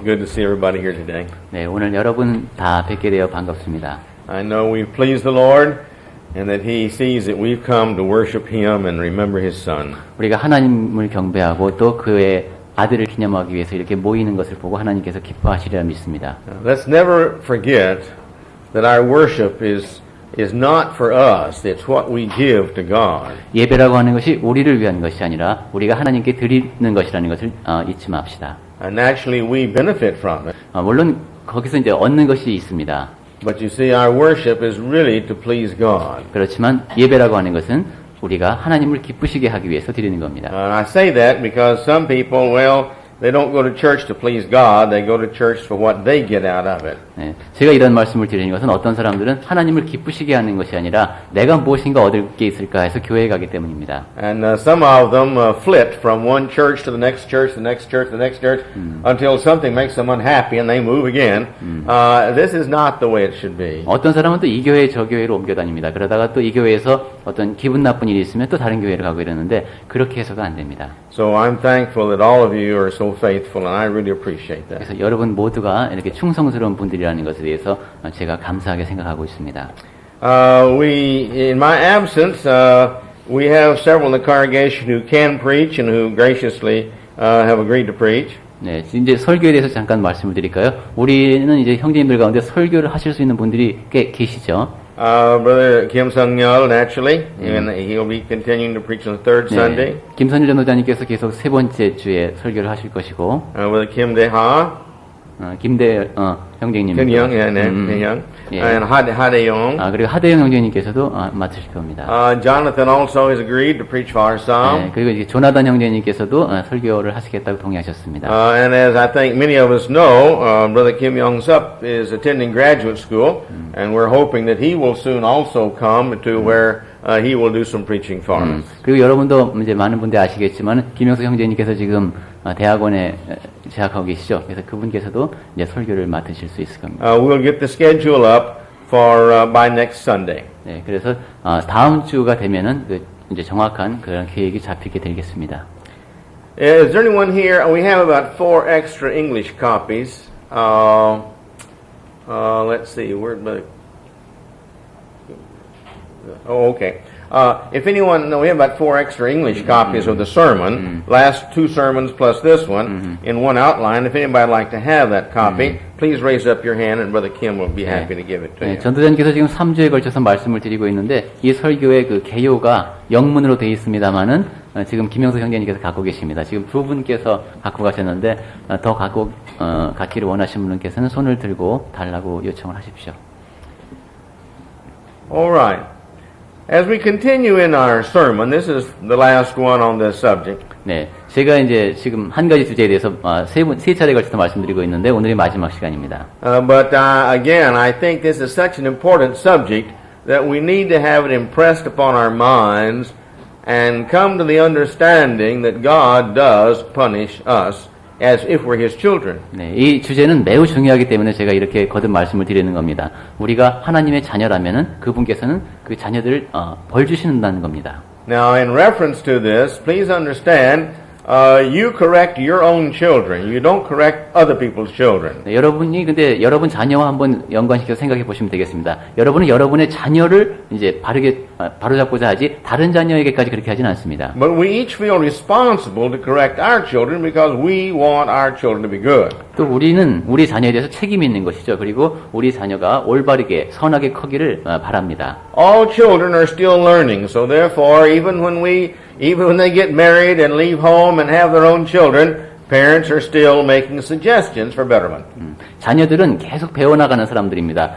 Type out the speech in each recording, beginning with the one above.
good to see everybody here today. 네, 오늘 여러분 다 뵙게 되어 반갑습니다. I know we've pleased the Lord and that He sees that we've come to worship Him and remember His Son. 우리가 하나님을 경배하고 또 그의 아들을 기념하기 위해서 이렇게 모이는 것을 보고 하나님께서 기뻐하시리라 믿습니다. Let's never forget that our worship is not for us. It's what we give to God. 예배라고 하는 것이 우리를 위한 것이 아니라 우리가 하나님께 드리는 것이라는 것을 잊지 맙시다. And naturally we benefit from it. 물론 거기서 이제 얻는 것이 있습니다. But you see, our worship is really to please God. 그렇지만 예배라고 하는 것은 우리가 하나님을 기쁘시게 하기 위해서 드리는 겁니다. I say that because some people, well, they don't go to church to please God. They go to church for what they get out of it. 네, 제가 이런 말씀을 드리는 것은 어떤 사람들은 하나님을 기쁘시게 하는 것이 아니라 내가 무엇인가 얻을 게 있을까 해서 교회에 가기 때문입니다. And some of them flit from one church to the next church, the next church, the next church, until something makes them unhappy and they move again. This is not the way it should be. 어떤 사람은 또 이 교회 저 교회로 옮겨 다닙니다. 그러다가 또 이 교회에서 어떤 기분 나쁜 일이 있으면 또 다른 교회로 가고 이러는데 그렇게 해서도 안 됩니다. So I'm thankful that all of you are so faithful, and I really appreciate that. 그래서 여러분 모두가 이렇게 충성스러운 분들이라는 것에 대해서 제가 감사하게 생각하고 있습니다. In my absence, we have several in the congregation who can preach and who graciously have agreed to preach. 네, 이제 설교에 대해서 잠깐 말씀을 드릴까요? 우리는 이제 형제님들 가운데 설교를 하실 수 있는 분들이 꽤 계시죠. Brother Kim Sung-yeol, naturally, and he'll be continuing to preach on the third Sunday. 김선일 전도자님께서 계속 세 번째 주에 설교를 하실 것이고, Brother Kim Dae-ha, 김대 형제님, Young, and Ha Dae-yong. 그리고 하대영 형제님께서도 맡으실 겁니다. Jonathan also has agreed to preach for our psalm. 네, 그리고 이제 조나단 형제님께서도 설교를 하시겠다고 동의하셨습니다. And as I think many of us know, Brother Kim Young-sup is attending graduate school, and we're hoping that he will soon also come to where he will do some preaching for us. 그리고 여러분도 이제 많은 분들 아시겠지만 김영수 형제님께서 지금 대학원에 재학하고 계시죠. 그래서 그분께서도 이제 설교를 맡으실 수 있을 겁니다. We'll get the schedule up for by next Sunday. 네, 그래서 다음 주가 되면은 이제 정확한 그런 계획이 잡히게 되겠습니다. Is there anyone here? We have about 4 extra English copies. Let's see. Okay. If anyone, we have about 4 extra English copies of the sermon, last 2 sermons plus this one, in one outline. If anybody would like to have that copy, please raise up your hand and Brother Kim will be happy to give it to you. 전도자님께서 지금 3주에 걸쳐서 말씀을 드리고 있는데 이 설교의 그 개요가 영문으로 되어 있습니다만은 지금 김영수 형제님께서 갖고 계십니다. 지금 두 분께서 갖고 가셨는데 더 갖기를 원하시는 분께서는 손을 들고 달라고 요청을 하십시오. All right. As we continue in our sermon, this is the last one on this subject. 네, 제가 이제 지금 한 가지 주제에 대해서 세 차례에 걸쳐서 말씀드리고 있는데 오늘이 마지막 시간입니다. But again, I think this is such an important subject that we need to have it impressed upon our minds and come to the understanding that God does punish us as if we're His children. 네, 이 주제는 매우 중요하기 때문에 제가 이렇게 거듭 말씀을 드리는 겁니다. 우리가 하나님의 자녀라면은 그분께서는 그 자녀들을 벌 주신다는 겁니다. Now, in reference to this, please understand, you correct your own children. You don't correct other people's children. 네, 여러분이 근데 여러분 자녀와 한번 연관시켜서 생각해 보시면 되겠습니다. 여러분은 여러분의 자녀를 이제 바로잡고자 하지 다른 자녀에게까지 그렇게 하지는 않습니다. But we each feel responsible to correct our children because we want our children to be good. 또 우리는 우리 자녀에 대해서 책임이 있는 것이죠. 그리고 우리 자녀가 올바르게 선하게 크기를 바랍니다. All children are still learning, so therefore, even when they get married and leave home and have their own children, parents are still making suggestions for betterment. 자녀들은 계속 배워나가는 사람들입니다.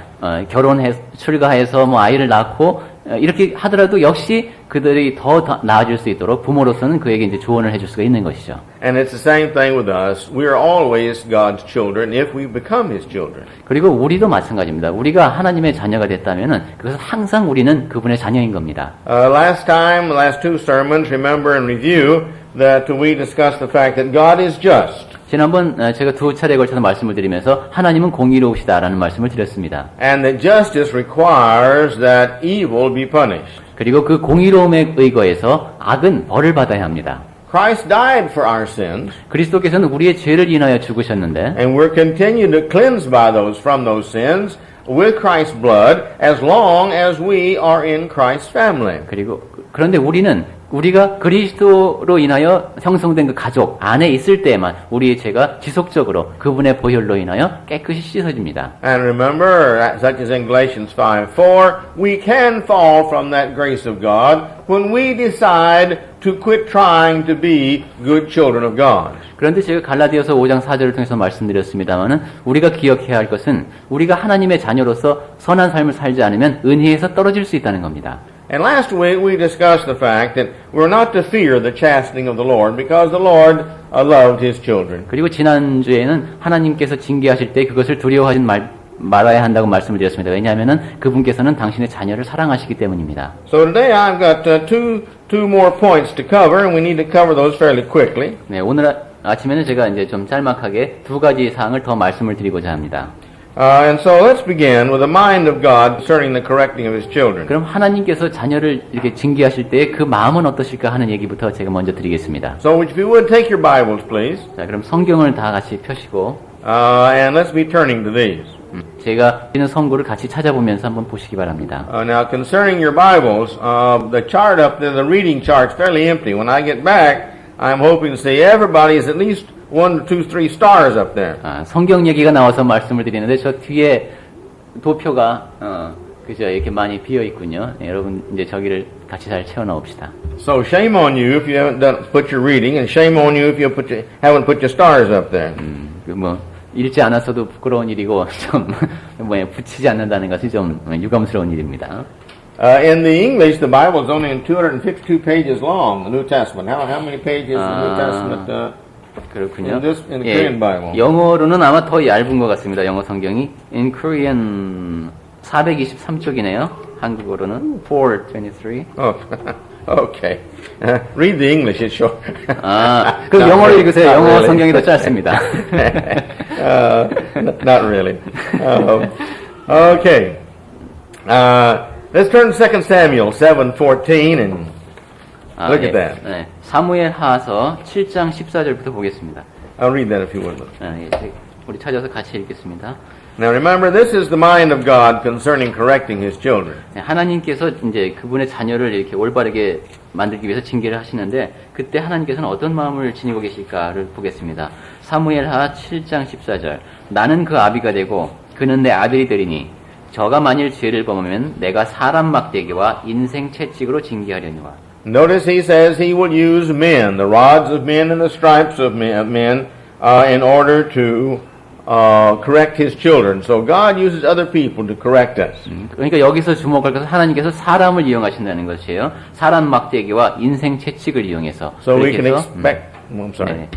출가해서 아이를 낳고 이렇게 하더라도 역시 그들이 더 나아질 수 있도록 부모로서는 그에게 이제 조언을 해줄 수가 있는 것이죠. And it's the same thing with us. We are always God's children if we become His children. 그리고 우리도 마찬가지입니다. 우리가 하나님의 자녀가 됐다면은 그것은 항상 우리는 그분의 자녀인 겁니다. Last 2 sermons, remember and review that we discussed the fact that God is just. 지난번 제가 2차례에 걸쳐서 말씀을 드리면서 하나님은 공의로우시다라는 말씀을 드렸습니다. And that justice requires that evil be punished. 그리고 그 공의로움에 의거해서 악은 벌을 받아야 합니다. Christ died for our sins, 그리스도께서는 우리의 죄를 인하여 죽으셨는데 and we're continued to cleanse from those sins with Christ's blood as long as we are in Christ's family. 그런데 우리가 그리스도로 인하여 형성된 그 가족 안에 있을 때에만 우리의 죄가 지속적으로 그분의 보혈로 인하여 깨끗이 씻어집니다. And remember, such as in Galatians 5:4, we can fall from that grace of God when we decide to quit trying to be good children of God. 그런데 제가 갈라디아서 5장 4절을 통해서 말씀드렸습니다마는 우리가 기억해야 할 것은 우리가 하나님의 자녀로서 선한 삶을 살지 않으면 은혜에서 떨어질 수 있다는 겁니다. And last week we discussed the fact that we're not to fear the chastening of the Lord because the Lord loved His children. 그리고 지난주에는 하나님께서 징계하실 때 그것을 두려워하지 말아야 한다고 말씀을 드렸습니다. 왜냐하면 그분께서는 당신의 자녀를 사랑하시기 때문입니다. So today I've got two more points to cover, and we need to cover those fairly quickly. 네, 오늘 아침에는 제가 이제 좀 짤막하게 두 가지 사항을 더 말씀을 드리고자 합니다. And so let's begin with the mind of God concerning the correcting of His children. 그럼 하나님께서 자녀를 이렇게 징계하실 때 그 마음은 어떠실까 하는 얘기부터 제가 먼저 드리겠습니다. So if you would take your Bibles, please. 자, 그럼 성경을 다 같이 펴시고 And let's be turning to these. 제가 있는 성구를 같이 찾아보면서 한번 보시기 바랍니다. Now, concerning your Bibles, the chart up there, the reading chart's fairly empty. When I get back, I'm hoping to see everybody is at least 1, 2, 3 stars up there. 성경 얘기가 나와서 말씀을 드리는데 저 뒤에 도표가 그죠 이렇게 많이 비어 있군요. 네, 여러분 이제 저기를 같이 잘 채워 넣읍시다. So shame on you if you haven't put your reading, and shame on you if you haven't put your stars up there. 뭐 읽지 않았어도 부끄러운 일이고 좀 붙이지 않는다는 것이 좀 유감스러운 일입니다. In the English, the Bible is only in 252 pages long. The New Testament. How many pages in the New Testament? 그렇군요. In the Korean Bible. 영어로는 아마 더 얇은 것 같습니다. 영어 성경이 in Korean 423쪽이네요. 한국어로는 423. Oh, okay. Read the English. It's short. 그럼 영어로 읽으세요. 영어 성경이 더 짧습니다. Not really. Okay. Let's turn to 2 Samuel 7:14 and look at that. 네. 사무엘 하서 7장 14절부터 보겠습니다. I'll read that if you would. 우리 찾아서 같이 읽겠습니다. Now remember, this is the mind of God concerning correcting His children. 네, 하나님께서 이제 그분의 자녀를 이렇게 올바르게 만들기 위해서 징계를 하시는데 그때 하나님께서는 어떤 마음을 지니고 계실까를 보겠습니다. 사무엘하 7장 14절. 나는 그 아비가 되고 그는 내 아들이 되리니 저가 만일 죄를 범하면 내가 사람 막대기와 인생 채찍으로 징계하려니와. Notice he says he will use men, the rods of men and the stripes of men, in order to correct his children. So God uses other people to correct us. 그러니까 여기서 주목할 것은 하나님께서 사람을 이용하신다는 것이에요. 사람 막대기와 인생 채찍을 이용해서. So we can expect. I'm sorry.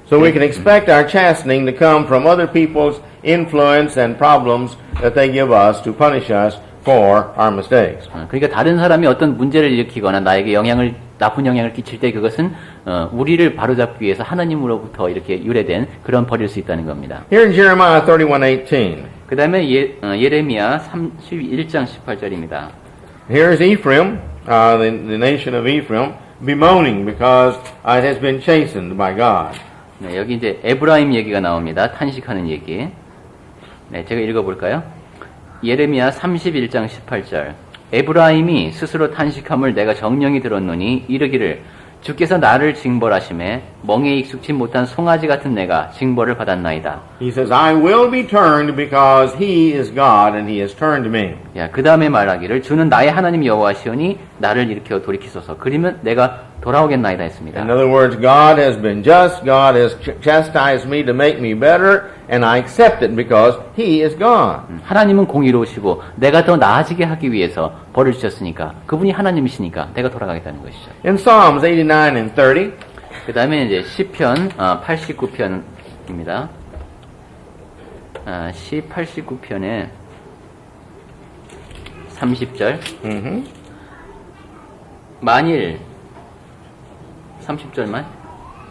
So we can expect our chastening to come from other people's influence and problems that they give us to punish us for our mistakes. 그러니까 다른 사람이 어떤 문제를 일으키거나 나에게 나쁜 영향을 끼칠 때 그것은 우리를 바로잡기 위해서 하나님으로부터 이렇게 유래된 그런 벌일 수 있다는 겁니다. Here in Jeremiah 31:18. 그 다음에 예레미야 31장 18절입니다. Here is Ephraim, the nation of Ephraim, bemoaning because it has been chastened by God. 네, 여기 이제 에브라임 얘기가 나옵니다. 탄식하는 얘기. 네, 제가 읽어볼까요? 예레미야 31장 18절. 에브라임이 스스로 탄식함을 내가 정령이 들었노니 이르기를 주께서 나를 징벌하심에 멍에 익숙치 못한 송아지 같은 내가 징벌을 받았나이다. He says, I will be turned because He is God and He has turned me. 야, 그 다음에 말하기를 주는 나의 하나님 여호와시오니 나를 일으켜 돌이키소서. 그러면 내가 돌아오겠나이다 했습니다. In other words, God has been just. God has chastised me to make me better, and I accept it because He is God. 하나님은 공의로우시고 내가 더 나아지게 하기 위해서 벌을 주셨으니까 그분이 하나님이시니까 내가 돌아가겠다는 것이죠. In Psalms 89 and 30, 그 다음에 이제 시편 89편입니다. 시 89편에 30절. 만일 30절만?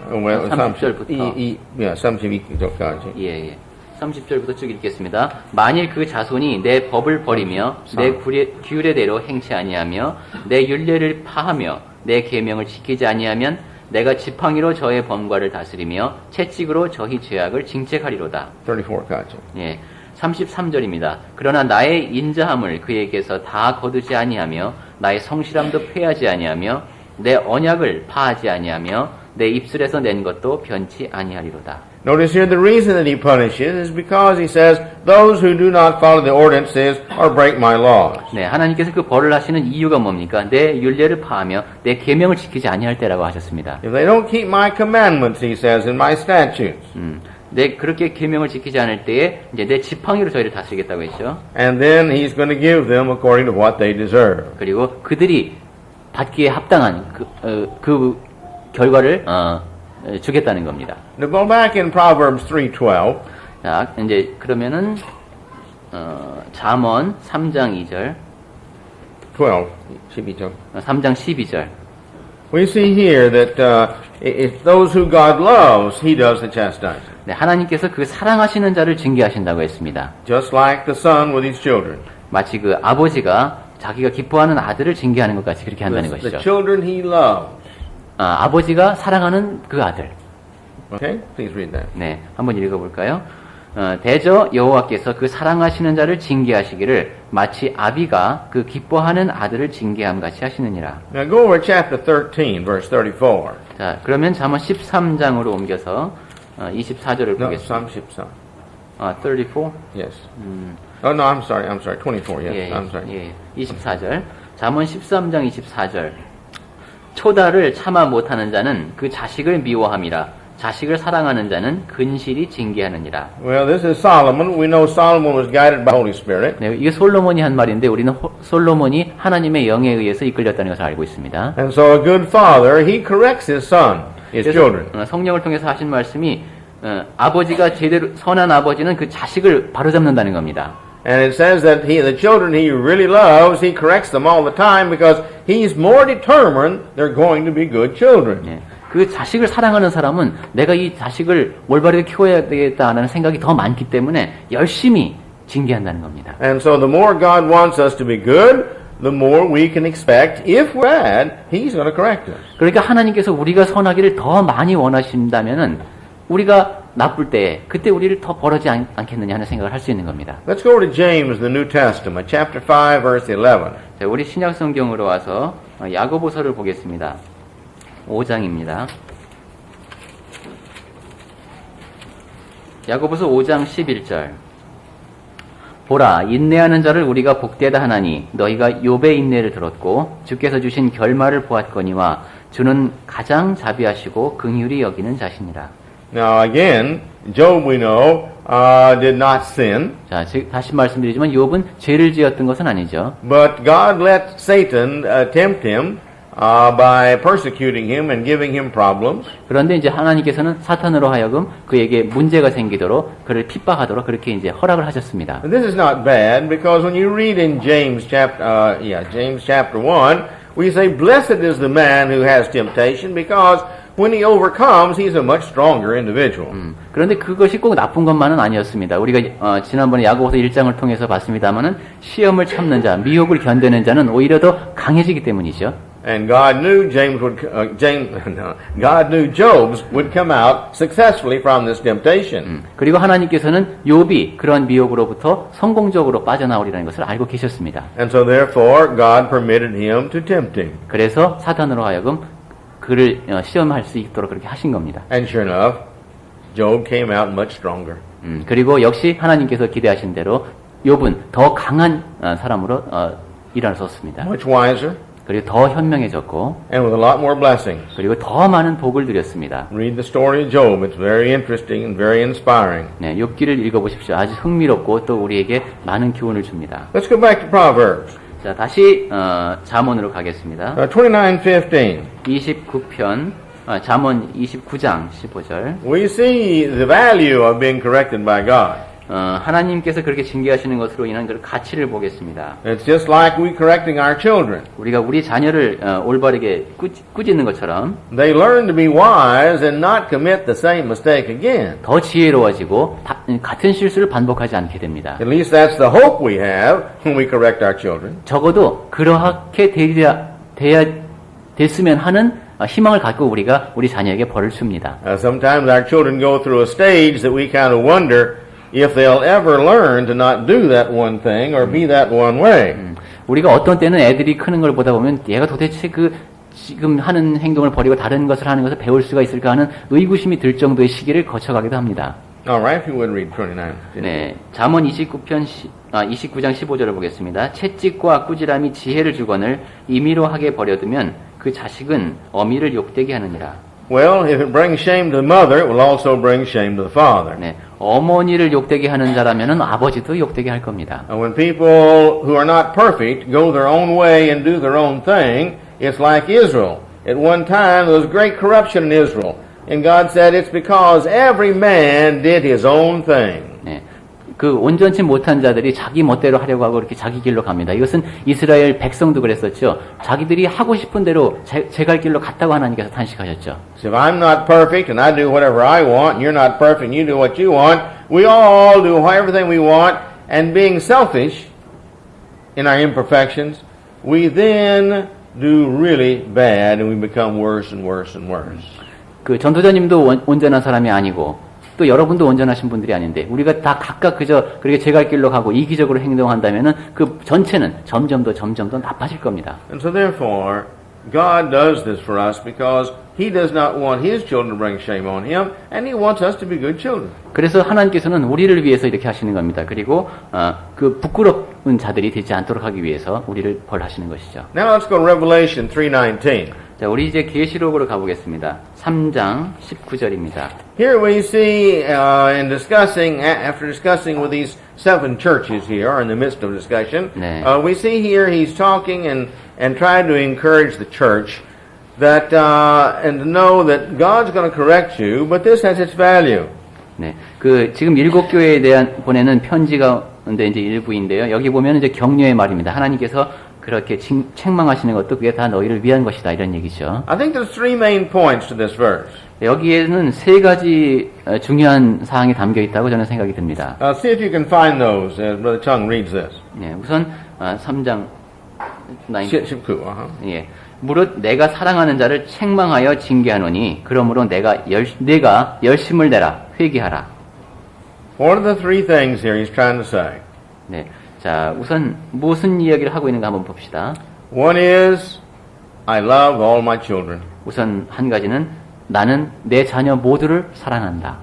30절부터. 32절까지. 예. 30절부터 쭉 읽겠습니다. 만일 그 자손이 내 법을 버리며 내 규례대로 행치 아니하며 내 율례를 파하며 내 계명을 지키지 아니하면 내가 지팡이로 저의 범과를 다스리며 채찍으로 저희 죄악을 징책하리로다. 34 가죠. 예, 33절입니다. 그러나 나의 인자함을 그에게서 다 거두지 아니하며 나의 성실함도 패하지 아니하며 내 언약을 파하지 아니하며 내 입술에서 낸 것도 변치 아니하리로다. Notice here the reason that he punishes is because he says, those who do not follow the ordinances or break my laws. 네, 하나님께서 그 벌을 하시는 이유가 뭡니까? 내 율례를 파하며 내 계명을 지키지 아니할 때라고 하셨습니다. If they don't keep my commandments, he says, and my statutes. 내 그렇게 계명을 지키지 않을 때에 이제 내 지팡이로 저희를 다스리겠다고 했죠. And then he's going to give them according to what they deserve. 그리고 그들이 받기에 합당한 그 결과를 주겠다는 겁니다. Now go back in Proverbs 3:12. 자, 이제 그러면은 잠언 3장 2절, 12. 3장 12절. We see here that it's those who God loves, he does the chastising. 네, 하나님께서 그 사랑하시는 자를 징계하신다고 했습니다. Just like the son with his children. 마치 그 아버지가 자기가 기뻐하는 아들을 징계하는 것 같이 그렇게 한다는 The 것이죠. children he loves. 아버지가 사랑하는 그 아들. Okay? Please read that. 네, 한번 읽어볼까요? 대저 여호와께서 그 사랑하시는 자를 징계하시기를 마치 아비가 그 기뻐하는 아들을 징계함 같이 하시느니라. Now go over chapter 13, verse 34. 자, 그러면 잠언 13장으로 옮겨서 24절을 No, 보겠습니다. Psalm 14. 34? Yes. Oh, no, I'm sorry. 24, yes. 예, I'm sorry. 예, 24절. 잠언 13장 24절. 초다를 참아 못하는 자는 그 자식을 미워함이라. 자식을 사랑하는 자는 근실이 징계하느니라. Well, this is Solomon. We know Solomon was guided by the Holy Spirit. 네, 이게 솔로몬이 한 말인데 우리는 솔로몬이 하나님의 영에 의해서 이끌렸다는 것을 알고 있습니다. And so a good father, he corrects his son, his children. 성령을 통해서 하신 말씀이 아버지가 제대로 선한 아버지는 그 자식을 바로잡는다는 겁니다. And it says that the children he really loves, he corrects them all the time because he's more determined they're going to be good children. 네, 그 자식을 사랑하는 사람은 내가 이 자식을 올바르게 키워야 되겠다는 생각이 더 많기 때문에 열심히 징계한다는 겁니다. And so the more God wants us to be good, the more we can expect, if we're bad, he's going to correct us. 그러니까 하나님께서 우리가 선하기를 더 많이 원하신다면은 우리가 나쁠 때 그때 우리를 더 벌하지 않겠느냐 하는 생각을 할 수 있는 겁니다. Let's go to James, the New Testament, chapter 5, verse 11. 자, 우리 신약 성경으로 와서 야고보서를 보겠습니다. 5장입니다. 야고보서 5장 11절. 보라, 인내하는 자를 우리가 복되다 하나니 너희가 욥의 인내를 들었고 주께서 주신 결말을 보았거니와 주는 가장 자비하시고 긍휼히 여기는 자시니라. Now again, Job we know did not sin, 자, 다시 말씀드리지만 욥은 죄를 지었던 것은 아니죠. but God let Satan tempt him by persecuting him and giving him problems. 그런데 이제 하나님께서는 사탄으로 하여금 그에게 문제가 생기도록 그를 핍박하도록 그렇게 이제 허락을 하셨습니다. And this is not bad because when you read in James chapter 1, we say, "Blessed is the man who has temptation, because when he overcomes, he's a much stronger individual." 그런데 그것이 꼭 나쁜 것만은 아니었습니다. 우리가 지난번에 야고보서 1장을 통해서 봤습니다마는 시험을 참는 자, 미혹을 견디는 자는 오히려 더 강해지기 때문이죠. And God knew God knew Job's would come out successfully from this temptation. 그리고 하나님께서는 욥이 그런 미혹으로부터 성공적으로 빠져나오리라는 것을 알고 계셨습니다. And so therefore God permitted him to tempt him. 그래서 사탄으로 하여금 그를 시험할 수 있도록 그렇게 하신 겁니다. And sure enough, Job came out much stronger. 그리고 역시 하나님께서 기대하신 대로 욥은 더 강한 사람으로 일어섰습니다. Much wiser 그리고 더 현명해졌고 and with a lot more blessings. 그리고 더 많은 복을 누렸습니다. Read the story of Job. It's very interesting and very inspiring. 네, 욥기를 읽어보십시오. 아주 흥미롭고 또 우리에게 많은 교훈을 줍니다. Let's go back to Proverbs. 자, 다시 잠언으로 가겠습니다. 29:15. 29편 잠언 29장 15절. We see the value of being corrected by God. 하나님께서 그렇게 징계하시는 것으로 인한 그 가치를 보겠습니다. It's just like we correcting our children. 우리가 우리 자녀를 올바르게 꾸짖는 것처럼 They learn to be wise and not commit the same mistake again. 더 지혜로워지고 같은 실수를 반복하지 않게 됩니다. At least that's the hope we have when we correct our children. 적어도 그렇게 됐으면 하는 희망을 갖고 우리가 우리 자녀에게 벌을 줍니다. Sometimes our children go through a stage that we kind of wonder if they'll ever learn to not do that one thing or be that one way. 우리가 어떤 때는 애들이 크는 걸 보다 보면 얘가 도대체 그 지금 하는 행동을 버리고 다른 것을 하는 것을 배울 수가 있을까 하는 의구심이 들 정도의 시기를 거쳐가기도 합니다. All right, if you would read 29. 네, 잠언 29장 15절을 보겠습니다. 채찍과 꾸지람이 지혜를 주거늘 임의로 하게 버려두면 그 자식은 어미를 욕되게 하느니라. Well, if it brings shame to the mother, it will also bring shame to the father. 네, 어머니를 욕되게 하는 자라면은 아버지도 욕되게 할 겁니다. And when people who are not perfect go their own way and do their own thing, it's like Israel. At one time, there was great corruption in Israel. And God said it's because every man did his own thing. 네, 그 온전치 못한 자들이 자기 멋대로 하려고 하고 이렇게 자기 길로 갑니다. 이것은 이스라엘 백성도 그랬었죠. 자기들이 하고 싶은 대로 제 갈 길로 갔다고 하나님께서 탄식하셨죠. So if I'm not perfect and I do whatever I want, and you're not perfect and you do what you want, we all do everything we want, and being selfish in our imperfections, we then do really bad and we become worse and worse and worse. 그 전도자님도 온전한 사람이 아니고 또 여러분도 온전하신 분들이 아닌데 우리가 다 각각 그저 그렇게 제 갈 길로 가고 이기적으로 행동한다면은 그 전체는 점점 더 나빠질 겁니다. And so therefore, God does this for us because He does not want His children to bring shame on Him, and He wants us to be good children. 그래서 하나님께서는 우리를 위해서 이렇게 하시는 겁니다. 그리고 그 부끄러운 자들이 되지 않도록 하기 위해서 우리를 벌하시는 것이죠. Now let's go to Revelation 3:19. 자, 우리 이제 계시록으로 가보겠습니다. 3장 19절입니다. Here we see, in discussing, after discussing with these 7 churches here, or in the midst of discussion, 네. we see here he's talking and trying to encourage the church that, and to know that God's going to correct you, but this has its value. 네, 그 지금 7 교회에 대한 보내는 편지 가운데 이제 일부인데요. 여기 보면 이제 격려의 말입니다. 하나님께서 그렇게 책망하시는 것도 그게 다 너희를 위한 것이다 이런 얘기죠. I think there's 3 main points to this verse. 여기에는 3가지 중요한 사항이 담겨 있다고 저는 생각이 듭니다. See if you can find those as Brother Chung reads this. 네, 우선 3장 19. 예. 무릇 내가 사랑하는 자를 책망하여 징계하노니 그러므로 내가 열심을 내라 회개하라. What are the 3 things here he's trying to say? 네. 자, 우선 무슨 이야기를 하고 있는가 한번 봅시다. One is, I love all my children. 우선 한 가지는 나는 내 자녀 모두를 사랑한다.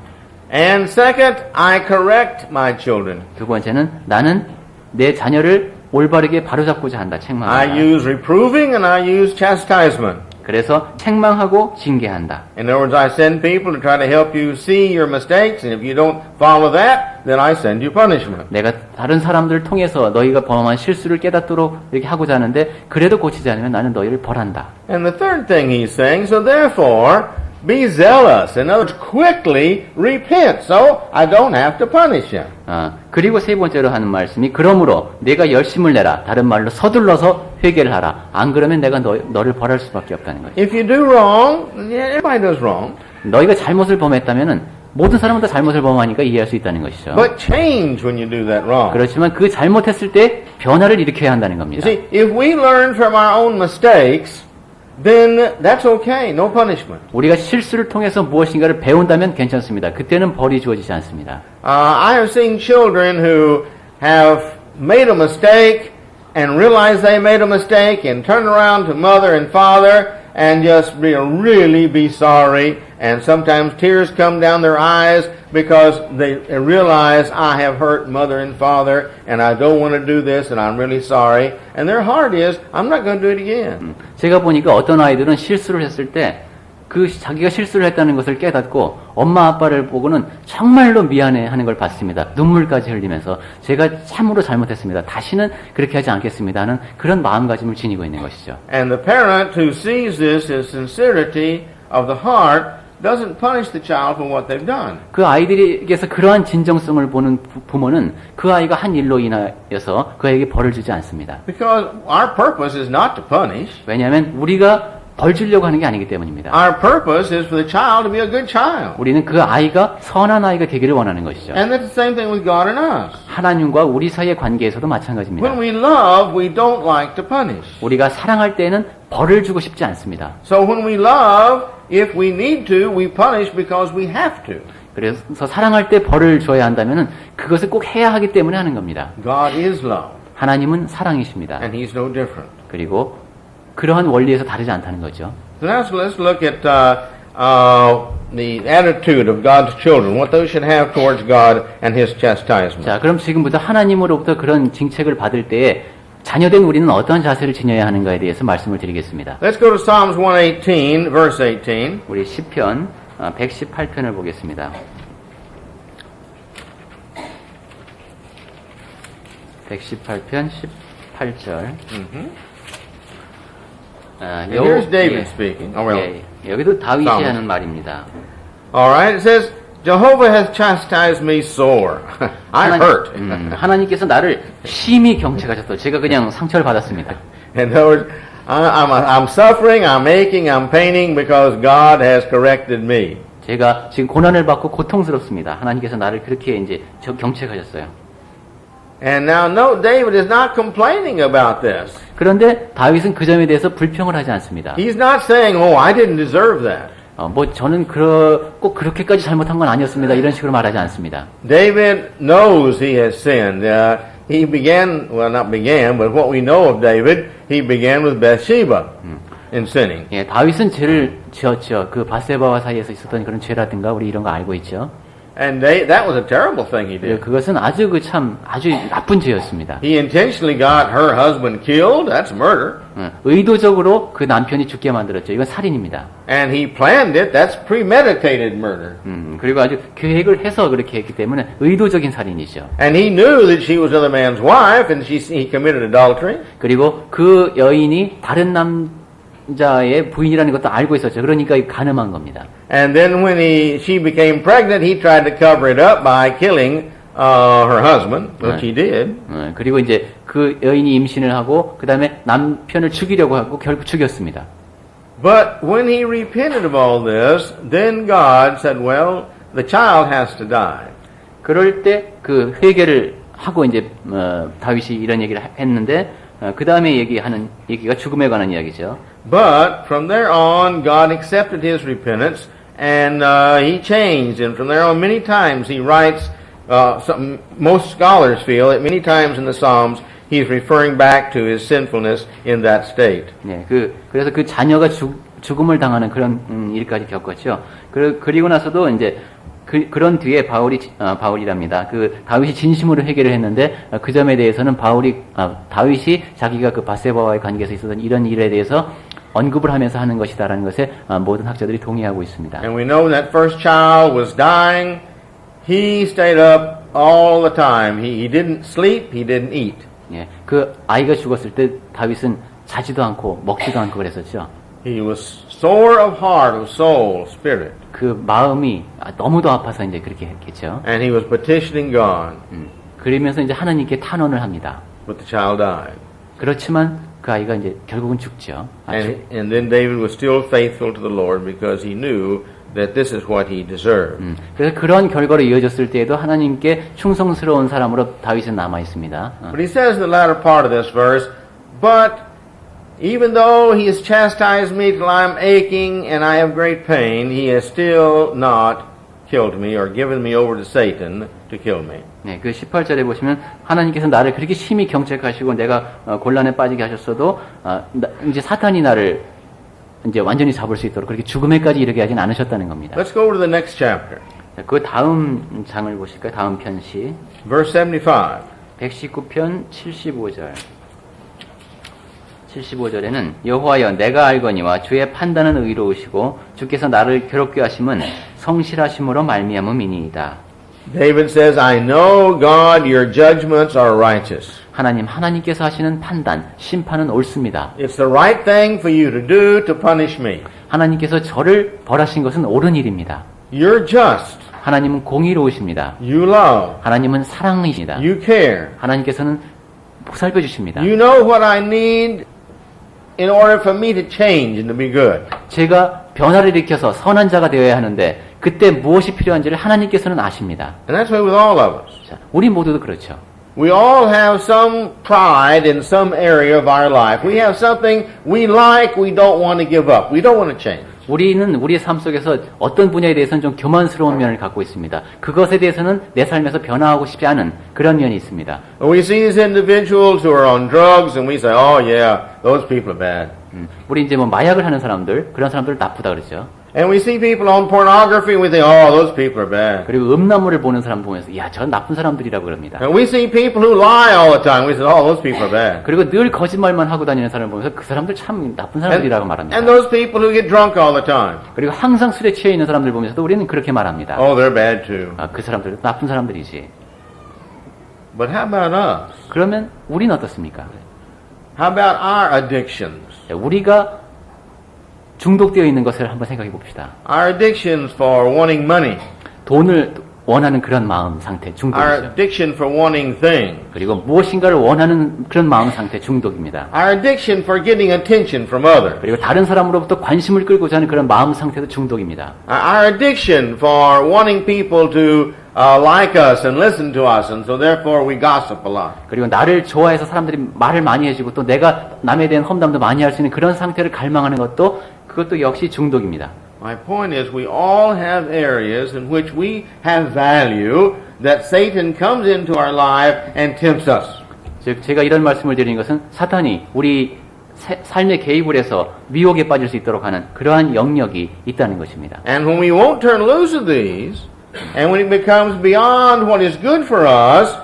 And second, I correct my children. 두 번째는 나는 내 자녀를 올바르게 바로잡고자 한다. I 책망한다. use reproving and I use chastisement. 그래서 책망하고 징계한다. In other words, I send people to try to help you see your mistakes, and if you don't follow that, then I send you punishment. 내가 다른 사람들을 통해서 너희가 범한 실수를 깨닫도록 이렇게 하고자 하는데 그래도 고치지 않으면 나는 너희를 벌한다. And the third thing he's saying, so therefore, be zealous. In other words, quickly repent, so I don't have to punish you. 그리고 세 번째로 하는 말씀이 그러므로 내가 열심을 내라. 다른 말로 서둘러서 회개를 하라. 안 그러면 내가 너를 벌할 수밖에 없다는 거죠. If you do wrong, yeah, everybody does wrong. 너희가 잘못을 범했다면은 모든 사람은 다 잘못을 범하니까 이해할 수 있다는 것이죠. But change when you do that wrong. 그렇지만 그 잘못했을 때 변화를 일으켜야 한다는 You 겁니다. see, if we learn from our own mistakes, then that's okay, no punishment. 우리가 실수를 통해서 무엇인가를 배운다면 괜찮습니다. 그때는 벌이 주어지지 않습니다. I have seen children who have made a mistake and realize they made a mistake and turn around to mother and father and just really be sorry, and sometimes tears come down their eyes because they realize I have hurt mother and father and I don't want to do this and I'm really sorry, and their heart is I'm not going to do it again. 제가 보니까 어떤 아이들은 실수를 했을 때 그 자기가 실수를 했다는 것을 깨닫고 엄마 아빠를 보고는 정말로 미안해 하는 걸 봤습니다. 눈물까지 흘리면서 제가 참으로 잘못했습니다. 다시는 그렇게 하지 않겠습니다 하는 그런 마음가짐을 지니고 있는 것이죠. And the parent who sees this as sincerity of the heart doesn't punish the child for what they've done. 그 아이들에게서 그러한 진정성을 보는 부모는 그 아이가 한 일로 인하여서 그 아이에게 벌을 주지 않습니다. Because our purpose is not to punish. 왜냐하면 우리가 벌 주려고 하는 게 아니기 때문입니다. Our purpose is for the child to be a good child. 우리는 그 아이가 선한 아이가 되기를 원하는 것이죠. And that's the same thing with God and us. 하나님과 우리 사이의 관계에서도 마찬가지입니다. When we love, we don't like to punish. 우리가 사랑할 때에는 벌을 주고 싶지 않습니다. So when we love, if we need to, we punish because we have to. 그래서 사랑할 때 벌을 줘야 한다면은 그것을 꼭 해야 하기 때문에 하는 겁니다. God is love, 하나님은 사랑이십니다. and He's no different. 그리고 그러한 원리에서 다르지 않다는 거죠. So now let's look at the attitude of God's children, what those should have towards God and His chastisement. 자, 그럼 지금부터 하나님으로부터 그런 징책을 받을 때에 자녀된 우리는 어떤 자세를 지녀야 하는가에 대해서 말씀을 드리겠습니다. Let's go to Psalms 118, verse 18. 우리 시편 118편을 보겠습니다. 118편 18절. And here's David speaking. Oh, well. 여기도 다윗이 Psalms. 하는 말입니다. All right, it says, Jehovah has chastised me sore. I'm hurt. 하나님께서 나를 심히 경책하셨어요. 제가 그냥 상처를 받았습니다. In other words, I'm suffering, I'm aching, I'm paining because God has corrected me. 제가 지금 고난을 받고 고통스럽습니다. 하나님께서 나를 그렇게 이제 경책하셨어요. And now note, David is not complaining about this. 그런데 다윗은 그 점에 대해서 불평을 하지 않습니다. He's not saying, oh, I didn't deserve that. 뭐 저는 꼭 그렇게까지 잘못한 건 아니었습니다. 이런 식으로 말하지 않습니다. David knows he has sinned. He began, well, not began, but what we know of David, he began with Bathsheba in sinning. 예, 다윗은 죄를 지었죠. 그 바세바와 사이에서 있었던 그런 죄라든가 우리 이런 거 알고 있죠. And that was a terrible thing he did. 그것은 아주 아주 나쁜 죄였습니다. He intentionally got her husband killed. That's murder. 의도적으로 그 남편이 죽게 만들었죠. 이건 살인입니다. And he planned it. That's premeditated murder. 그리고 아주 계획을 해서 그렇게 했기 때문에 의도적인 살인이죠. And he knew that she was another man's wife, and he committed adultery. 그리고 그 여인이 다른 남자의 부인이라는 것도 알고 있었죠. 그러니까 간음한 겁니다. And then when she became pregnant, he tried to cover it up by killing her husband, which he did. 그리고 이제 그 여인이 임신을 하고 그 다음에 남편을 죽이려고 하고 결국 죽였습니다. But when he repented of all this, then God said, well, the child has to die. 그럴 때 그 회개를 하고 이제 다윗이 이런 얘기를 했는데 그 다음에 얘기하는 얘기가 죽음에 관한 이야기죠. But from there on, God accepted his repentance, and he changed. And from there on, many times he writes. Most scholars feel that many times in the Psalms he's referring back to his sinfulness in that state. 네, 그래서 그 자녀가 죽음을 당하는 그런 일까지 겪었죠. 그리고 나서도 이제 그런 뒤에 바울이랍니다. 그 다윗이 진심으로 회개를 했는데 그 점에 대해서는 다윗이 자기가 그 바세바와의 관계에서 있었던 이런 일에 대해서 언급을 하면서 하는 것이다라는 것에 모든 학자들이 동의하고 있습니다. And we know that first child was dying. He stayed up all the time. He didn't sleep. He didn't eat. 예, 그 아이가 죽었을 때 다윗은 자지도 않고 먹지도 않고 그랬었죠. He was sore of heart, of soul, spirit. 그 마음이 너무도 아파서 이제 그렇게 했겠죠. And he was petitioning God. 그러면서 이제 하나님께 탄원을 합니다. But the child died. 그렇지만 그 아이가 이제 결국은 죽죠. And then David was still faithful to the Lord because he knew that this is what he deserved. 그래서 그런 결과로 이어졌을 때에도 하나님께 충성스러운 사람으로 다윗은 남아 있습니다. But he says in the latter part of this verse, but even though he has chastised me till I'm aching and I have great pain, he has still not killed me or given me over to Satan to kill me. 네, 그 18절에 보시면 하나님께서 나를 그렇게 심히 경책하시고 내가 곤란에 빠지게 하셨어도 이제 사탄이 나를 이제 완전히 잡을 수 있도록 그렇게 죽음에까지 이르게 하진 않으셨다는 겁니다. Let's go to the next chapter. 그 다음 장을 보실까요? 다음 편시. Verse 75. 119편 75절. 75절에는 여호와여 내가 알거니와 주의 판단은 의로우시고 주께서 나를 괴롭게 하심은 성실하심으로 말미암음이니이다. David says, I know, God, your judgments are righteous. 하나님께서 하시는 판단, 심판은 옳습니다. It's the right thing for you to do to punish me. 하나님께서 저를 벌하신 것은 옳은 일입니다. You're just. 하나님은 공의로우십니다. You love. 하나님은 사랑이십니다. You care. 하나님께서는 보살펴 주십니다. You know what I need in order for me to change and to be good? 제가 변화를 일으켜서 선한 자가 되어야 하는데 그때 무엇이 필요한지를 하나님께서는 아십니다. And that's why with all of us. 자, 우리 모두도 그렇죠. We all have some pride in some area of our life. We have something we like, we don't want to give up. We don't want to change. 우리는 우리의 삶 속에서 어떤 분야에 대해서는 좀 교만스러운 면을 갖고 있습니다. 그것에 대해서는 내 삶에서 변화하고 싶지 않은 그런 면이 있습니다. We see these individuals who are on drugs and we say, oh yeah, those people are bad. 우리 이제 뭐 마약을 하는 사람들, 그런 사람들 나쁘다 그러죠. And we see people on pornography and we think, oh, those people are bad. 그리고 음란물을 보는 사람 보면서 야, 저 나쁜 사람들이라고 그럽니다. And we see people who lie all the time. We say, oh, those people are bad. 그리고 늘 거짓말만 하고 다니는 사람을 보면서 그 사람들 참 나쁜 사람들이라고 말합니다. And those people who get drunk all the time. 그리고 항상 술에 취해 있는 사람들 보면서도 우리는 그렇게 말합니다. Oh, they're bad too. 아, 그 사람들은 나쁜 사람들이지. But how about us? 그러면 우리는 어떻습니까? How about our addictions? 우리가 중독되어 있는 것을 한번 생각해 봅시다. Our addictions for wanting money. 돈을 원하는 그런 마음 상태, Our 중독이죠. addiction for wanting things. 그리고 무엇인가를 원하는 그런 마음 상태, 중독입니다. Our addiction for getting attention from others. 그리고 다른 사람으로부터 관심을 끌고자 하는 그런 마음 상태도 중독입니다. Our addiction for wanting people to like us and listen to us, and so therefore we gossip a lot. 그리고 나를 좋아해서 사람들이 말을 많이 해주고 또 내가 남에 대한 험담도 많이 할 수 있는 그런 상태를 갈망하는 것도 그것도 역시 중독입니다. My point is we all have areas in which we have value that Satan comes into our life and tempts us. 즉 제가 이런 말씀을 드리는 것은 사탄이 우리 삶에 개입을 해서 미혹에 빠질 수 있도록 하는 그러한 영역이 있다는 것입니다. And when we won't turn loose of these, and when it becomes beyond what is good for us,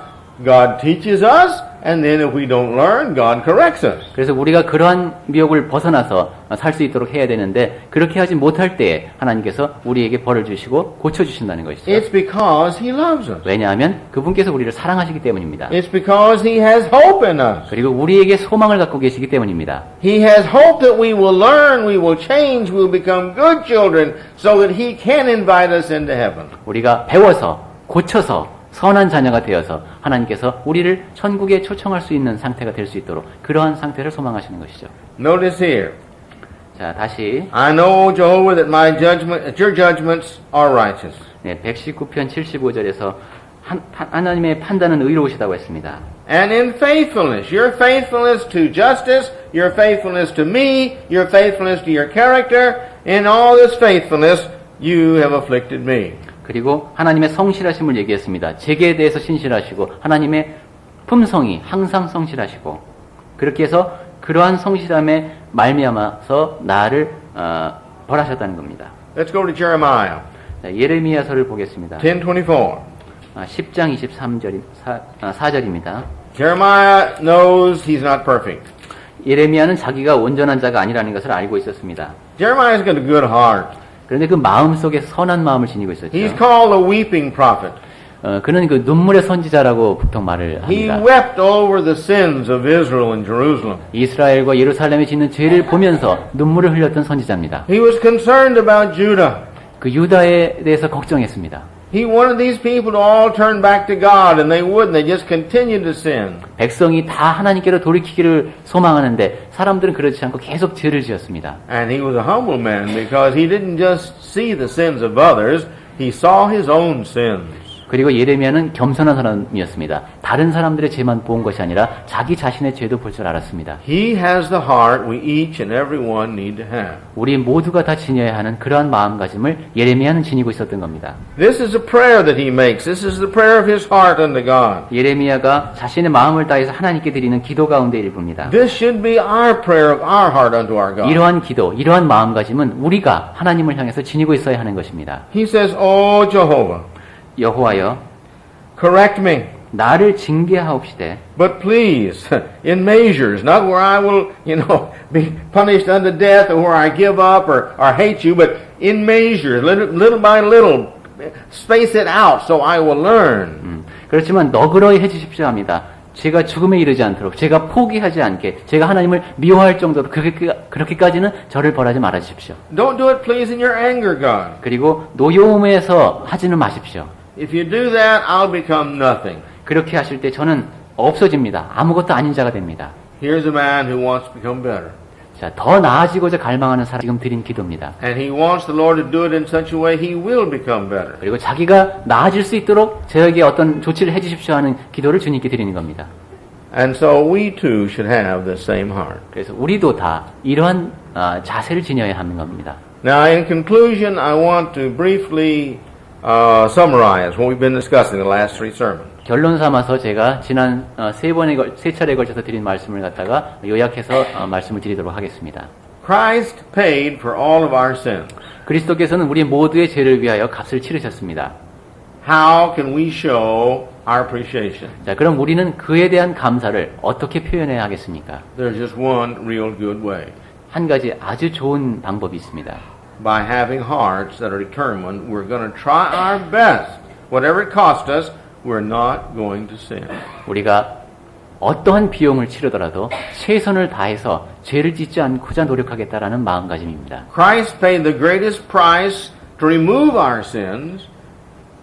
God teaches us, and then if we don't learn, God corrects us. 그래서 우리가 그러한 미혹을 벗어나서 살 수 있도록 해야 되는데 그렇게 하지 못할 때에 하나님께서 우리에게 벌을 주시고 고쳐주신다는 것이죠. It's because He loves us. 왜냐하면 그분께서 우리를 사랑하시기 때문입니다. It's because He has hope in us. 그리고 우리에게 소망을 갖고 계시기 때문입니다. He has hope that we will learn, we will change, we will become good children so that He can invite us into heaven. 우리가 배워서 고쳐서 선한 자녀가 되어서 하나님께서 우리를 천국에 초청할 수 있는 상태가 될 수 있도록 그러한 상태를 소망하시는 것이죠. Notice here. 자, 다시 I know, Jehovah, that your judgments are righteous. 네, 119편 75절에서 하나님의 판단은 의로우시다고 했습니다. And in faithfulness, your faithfulness to justice, your faithfulness to me, your faithfulness to your character, in all this faithfulness, you have afflicted me. 그리고 하나님의 성실하심을 얘기했습니다. 제게에 대해서 신실하시고 하나님의 품성이 항상 성실하시고 그렇게 해서 그러한 성실함에 말미암아서 나를 벌하셨다는 겁니다. Let's go to Jeremiah 자, 예레미야서를 보겠습니다. 10:24. 10장 23절 4절입니다. Jeremiah knows he's not perfect. 예레미야는 자기가 온전한 자가 아니라는 것을 알고 있었습니다. Jeremiah's got a good heart. 그런데 그 마음 속에 선한 마음을 지니고 있었죠. He's called a weeping prophet. 그는 그 눈물의 선지자라고 보통 말을 He 합니다. wept over the sins of Israel and Jerusalem. 이스라엘과 예루살렘에 짓는 죄를 보면서 눈물을 흘렸던 선지자입니다. He was concerned about Judah. 그 유다에 대해서 걱정했습니다. He wanted these people to all turn back to God, and they wouldn't. They just continued to sin. 백성이 다 하나님께로 돌이키기를 소망하는데 사람들은 그렇지 않고 계속 죄를 지었습니다. And he was a humble man because he didn't just see the sins of others, he saw his own sins. 그리고 예레미야는 겸손한 사람이었습니다. 다른 사람들의 죄만 본 것이 아니라 자기 자신의 죄도 볼 줄 알았습니다. He has the heart we each and every one need to have. 우리 모두가 다 지녀야 하는 그러한 마음가짐을 예레미야는 지니고 있었던 겁니다. This is a prayer that he makes. This is the prayer of his heart unto God. 예레미야가 자신의 마음을 다해서 하나님께 드리는 기도 가운데 일부입니다. This should be our prayer of our heart unto our God. 이러한 기도, 이러한 마음가짐은 우리가 하나님을 향해서 지니고 있어야 하는 것입니다. He says, "Oh Jehovah, 여호와여, correct me, 나를 징계하옵시되 but please, in measures, not where I will, be punished unto death, or where I give up or hate you, but in measures, little by little, space it out so I will learn." 그렇지만 너그러이 해주십시오 합니다. 제가 죽음에 이르지 않도록, 제가 포기하지 않게, 제가 하나님을 미워할 정도로 그렇게까지는 저를 벌하지 말아 주십시오. Don't do it, please, in your anger, God. 그리고 노여움에서 하지는 마십시오. If you do that, I'll become nothing. 그렇게 하실 때 저는 없어집니다. 아무것도 아닌 자가 됩니다. Here's a man who wants to become better. 자, 더 나아지고자 갈망하는 사람 지금 드린 기도입니다. And he wants the Lord to do it in such a way he will become better. 그리고 자기가 나아질 수 있도록 저에게 어떤 조치를 해주십시오 하는 기도를 주님께 드리는 겁니다. And so we too should have the same heart. 그래서 우리도 다 이러한 자세를 지녀야 하는 겁니다. Now, in conclusion, I want to briefly summarize what we've been discussing the last three sermons. 결론 삼아서 제가 지난 세 차례에 걸쳐서 드린 말씀을 갖다가 요약해서 말씀을 드리도록 하겠습니다. Christ paid for all of our sins. 그리스도께서는 우리 모두의 죄를 위하여 값을 치르셨습니다. How can we show our appreciation? 자, 그럼 우리는 그에 대한 감사를 어떻게 표현해야 하겠습니까? There's just one real good way. 한 가지 아주 좋은 방법이 있습니다. By having hearts that are determined, we're going to try our best. Whatever it costs us, we're not going to sin. 우리가 어떠한 비용을 치르더라도 최선을 다해서 죄를 짓지 않고자 노력하겠다라는 마음가짐입니다. Christ paid the greatest price to remove our sins.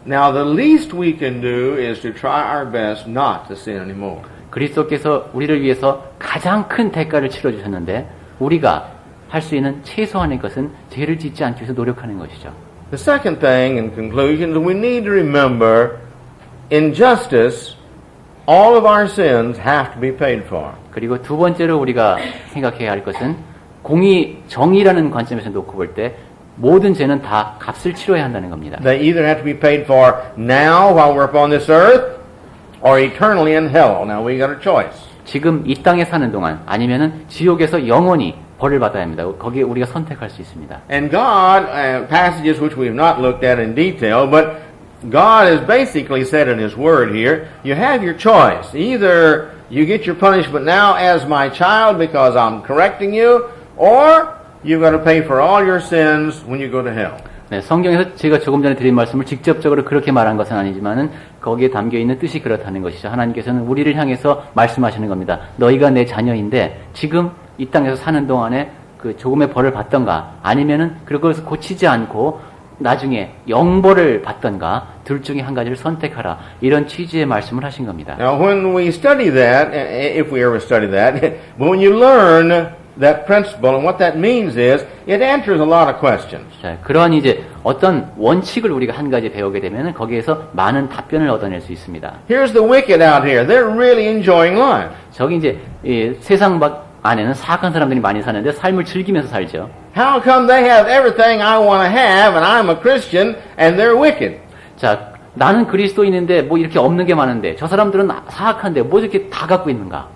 Now the least we can do is to try our best not to sin anymore. 그리스도께서 우리를 위해서 가장 큰 대가를 치러주셨는데 우리가 할 수 있는 최소한의 것은 죄를 짓지 않기 위해서 노력하는 것이죠. The second thing in conclusion is we need to remember in justice all of our sins have to be paid for. 그리고 두 번째로 우리가 생각해야 할 것은 공의, 정의라는 관점에서 놓고 볼 때 모든 죄는 다 값을 치러야 한다는 겁니다. They either have to be paid for now while we're upon this earth or eternally in hell. Now we got a choice. 지금 이 땅에 사는 동안 아니면은 지옥에서 영원히 벌을 받아야 합니다. 거기에 우리가 선택할 수 있습니다. And God, passages which we have not looked at in detail, but God has basically said in His Word here, you have your choice. Either you get your punishment now as my child because I'm correcting you, or you've got to pay for all your sins when you go to hell. 네, 성경에서 제가 조금 전에 드린 말씀을 직접적으로 그렇게 말한 것은 아니지만은 거기에 담겨 있는 뜻이 그렇다는 것이죠. 하나님께서는 우리를 향해서 말씀하시는 겁니다. 너희가 내 자녀인데 지금 이 땅에서 사는 동안에 그 조금의 벌을 받던가 아니면은 그것을 고치지 않고 나중에 영벌을 받던가 둘 중에 한 가지를 선택하라. 이런 취지의 말씀을 하신 겁니다. Now when we study that, if we ever study that, but when you learn that principle and what that means is, it answers a lot of questions. 자, 그러한 이제 어떤 원칙을 우리가 한 가지 배우게 되면은 거기에서 많은 답변을 얻어낼 수 있습니다. Here's the wicked out here. They're really enjoying life. 저기 이제 이 세상 안에는 사악한 사람들이 많이 사는데 삶을 즐기면서 살죠. How come they have everything I want to have and I'm a Christian and they're wicked? 자, 나는 그리스도인인데 뭐 이렇게 없는 게 많은데 저 사람들은 사악한데 뭐 이렇게 다 갖고 있는가?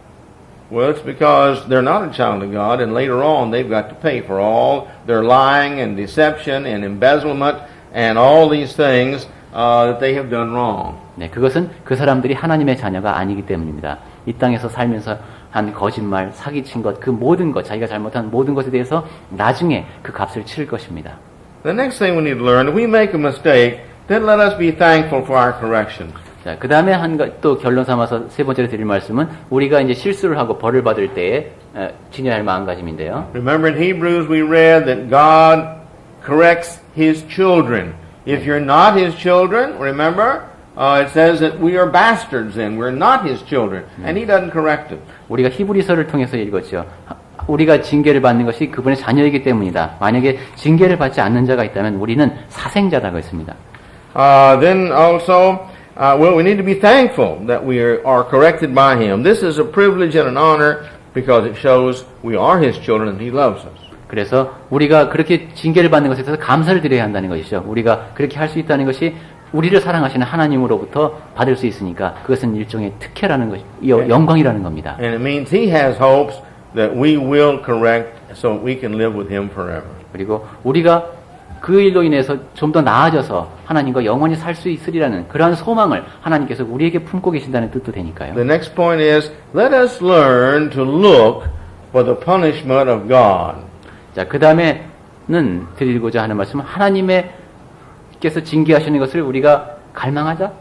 Well, it's because they're not a child of God, and later on they've got to pay for all their lying and deception and embezzlement and all these things that they have done wrong. 네, 그것은 그 사람들이 하나님의 자녀가 아니기 때문입니다. 이 땅에서 살면서 한 거짓말, 사기친 것, 그 모든 것, 자기가 잘못한 모든 것에 대해서 나중에 그 값을 치를 것입니다. The next thing we need to learn, if we make a mistake, then let us be thankful for our correction. 자, 그 다음에 또 결론 삼아서 세 번째로 드릴 말씀은 우리가 이제 실수를 하고 벌을 받을 때에 지녀야 할 마음가짐인데요. Remember in Hebrews we read that God corrects His children. If you're not His children, remember, it says that we are bastards then. We're not His children. And He doesn't correct them. 우리가 히브리서를 통해서 읽었죠. 우리가 징계를 받는 것이 그분의 자녀이기 때문이다. 만약에 징계를 받지 않는 자가 있다면 우리는 사생자라고 했습니다. Then also, well, we need to be thankful that we are corrected by Him. This is a privilege and an honor because it shows we are His children and He loves us. 그래서 우리가 그렇게 징계를 받는 것에 대해서 감사를 드려야 한다는 것이죠. 우리가 그렇게 할 수 있다는 것이 우리를 사랑하시는 하나님으로부터 받을 수 있으니까 그것은 일종의 특혜라는 것, 영광이라는 겁니다. And it means He has hopes that we will correct so we can live with Him forever. 그리고 우리가 그 일로 인해서 좀 더 나아져서 하나님과 영원히 살 수 있으리라는 그러한 소망을 하나님께서 우리에게 품고 계신다는 뜻도 되니까요. The next point is, let us learn to look for the punishment of God. 자, 그 다음에는 드리고자 하는 말씀은 하나님께서 징계하시는 것을 우리가 갈망하자.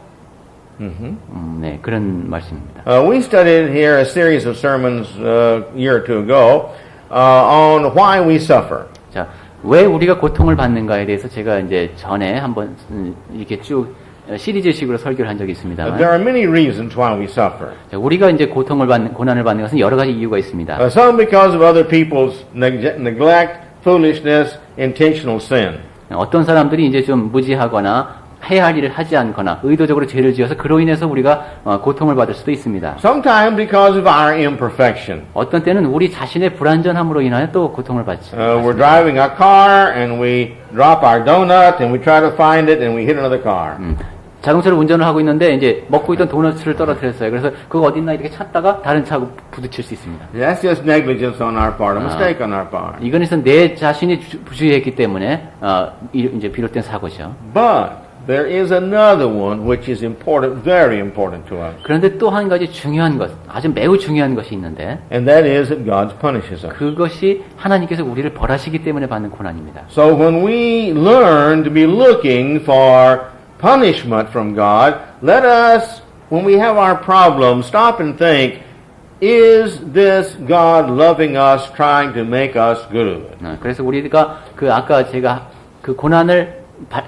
네, 그런 말씀입니다. We studied here a series of sermons a year or two ago on why we suffer. 자, 왜 우리가 고통을 받는가에 대해서 제가 이제 전에 한번 이렇게 쭉 시리즈식으로 설교를 한 적이 But 있습니다만 there are many reasons why we suffer. 우리가 이제 고난을 받는 것은 여러 가지 이유가 있습니다. Some because of other people's neglect, foolishness, intentional sin. 어떤 사람들이 이제 좀 무지하거나 해야 할 일을 하지 않거나 의도적으로 죄를 지어서 그로 인해서 우리가 고통을 받을 수도 있습니다. Sometimes because of our imperfection. 어떤 때는 우리 자신의 불완전함으로 인하여 또 고통을 받지. We're driving our car and we drop our donut and we try to find it and we hit another car. 자동차를 운전을 하고 있는데 이제 먹고 있던 도넛을 떨어뜨렸어요. 그래서 그거 어딨나 이렇게 찾다가 다른 차하고 부딪힐 수 있습니다. That's just negligence on our part, a mistake on our part. 이건 내 자신이 부주의했기 때문에 이제 비롯된 사고죠. But there is another one which is important, very important to us. 그런데 또 한 가지 중요한 것, 아주 매우 중요한 것이 있는데 And that is that God punishes us. 그것이 하나님께서 우리를 벌하시기 때문에 받는 고난입니다. So when we learn to be looking for punishment from God, let us, when we have our problems, stop and think, is this God loving us, trying to make us good? 그래서 우리가 아까 제가 그 고난을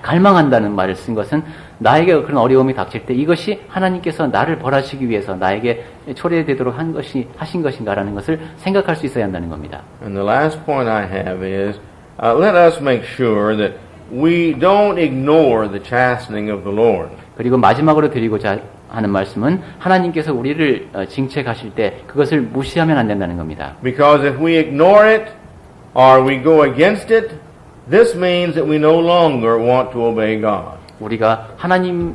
갈망한다는 말을 쓴 것은 나에게 그런 어려움이 닥칠 때 이것이 하나님께서 나를 벌하시기 위해서 나에게 초래되도록 하신 것인가라는 것을 생각할 수 있어야 한다는 겁니다. And the last point I have is, let us make sure that we don't ignore the chastening of the Lord. 그리고 마지막으로 드리고자 하는 말씀은 하나님께서 우리를 징책하실 때 그것을 무시하면 안 된다는 겁니다. Because if we ignore it or we go against it, this means that we no longer want to obey God. 우리가 하나님의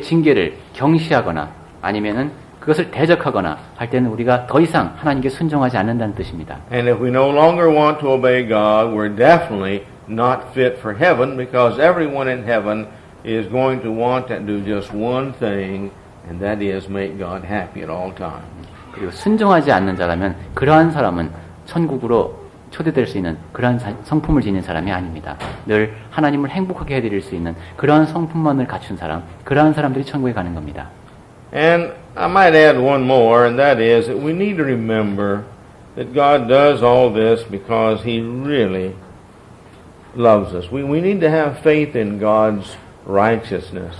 징계를 경시하거나 아니면은 그것을 대적하거나 할 때는 우리가 더 이상 하나님께 순종하지 않는다는 뜻입니다. And if we no longer want to obey God, we're definitely not fit for heaven because everyone in heaven is going to want to do just one thing, and that is make God happy at all times. 그리고 순종하지 않는 자라면 그러한 사람은 천국으로 초대될 수 있는 그러한 성품을 지닌 사람이 아닙니다. 늘 하나님을 행복하게 해드릴 수 있는 그러한 성품만을 갖춘 사람, 그러한 사람들이 천국에 가는 겁니다. And I might add one more, and that is that we need to remember that God does all this because He really loves us. We need to have faith in God's righteousness.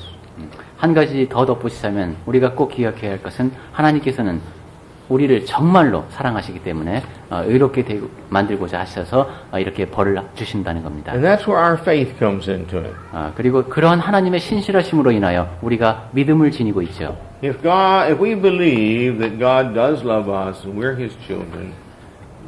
한 가지 더 덧붙이자면 우리가 꼭 기억해야 할 것은 하나님께서는 우리를 정말로 사랑하시기 때문에 의롭게 만들고자 하셔서 이렇게 벌을 주신다는 겁니다. And that's where our faith comes into it. 그리고 그러한 하나님의 신실하심으로 인하여 우리가 믿음을 지니고 있죠. If we believe that God does love us and we're His children,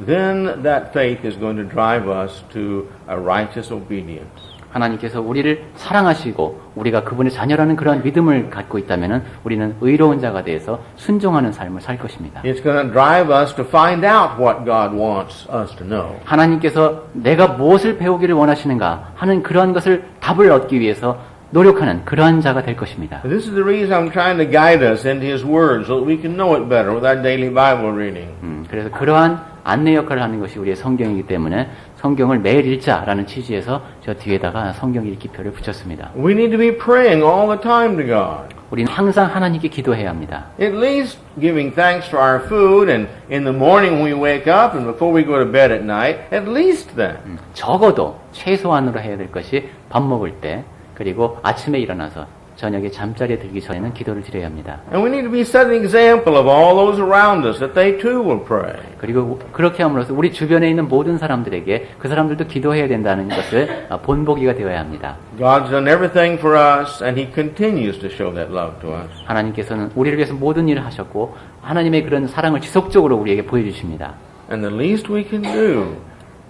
then that faith is going to drive us to a righteous obedience. 하나님께서 우리를 사랑하시고 우리가 그분의 자녀라는 그러한 믿음을 갖고 있다면 우리는 의로운 자가 되어서 순종하는 삶을 살 것입니다. It's going to drive us to find out what God wants us to know. 하나님께서 내가 무엇을 배우기를 원하시는가 하는 그러한 것을 답을 얻기 위해서 노력하는 그러한 자가 될 것입니다. This is the reason I'm trying to guide us into His Word so that we can know it better with our daily Bible reading. 그래서 그러한 안내 역할을 하는 것이 우리의 성경이기 때문에 성경을 매일 읽자라는 취지에서 저 뒤에다가 성경 읽기표를 붙였습니다. We need to be praying all the time to God. 우리는 항상 하나님께 기도해야 합니다. At least giving thanks for our food and in the morning when we wake up and before we go to bed at night, at least then. 적어도 최소한으로 해야 될 것이 밥 먹을 때 그리고 아침에 일어나서 저녁에 잠자리에 들기 전에는 기도를 드려야 합니다. And we need to be setting an example of all those around us that they too will pray. 그리고 그렇게 함으로써 우리 주변에 있는 모든 사람들에게 그 사람들도 기도해야 된다는 것을 본보기가 되어야 합니다. God's done everything for us and He continues to show that love to us. 하나님께서는 우리를 위해서 모든 일을 하셨고 하나님의 그런 사랑을 지속적으로 우리에게 보여주십니다. And the least we can do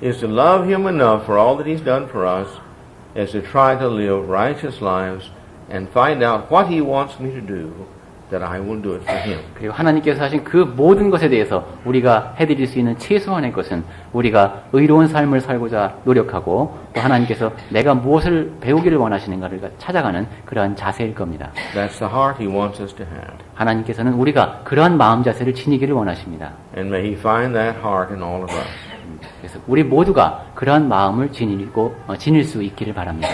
is to love Him enough for all that He's done for us is to try to live righteous lives and find out what He wants me to do, that I will do it for Him. 그리고 하나님께서 하신 그 모든 것에 대해서 우리가 해드릴 수 있는 최소한의 것은 우리가 의로운 삶을 살고자 노력하고 또 하나님께서 내가 무엇을 배우기를 원하시는가를 찾아가는 그러한 자세일 겁니다. That's the heart He wants us to have. 하나님께서는 우리가 그러한 마음 자세를 지니기를 원하십니다. And may He find that heart in all of us. 그래서 우리 모두가 그러한 마음을 지닐 수 있기를 바랍니다.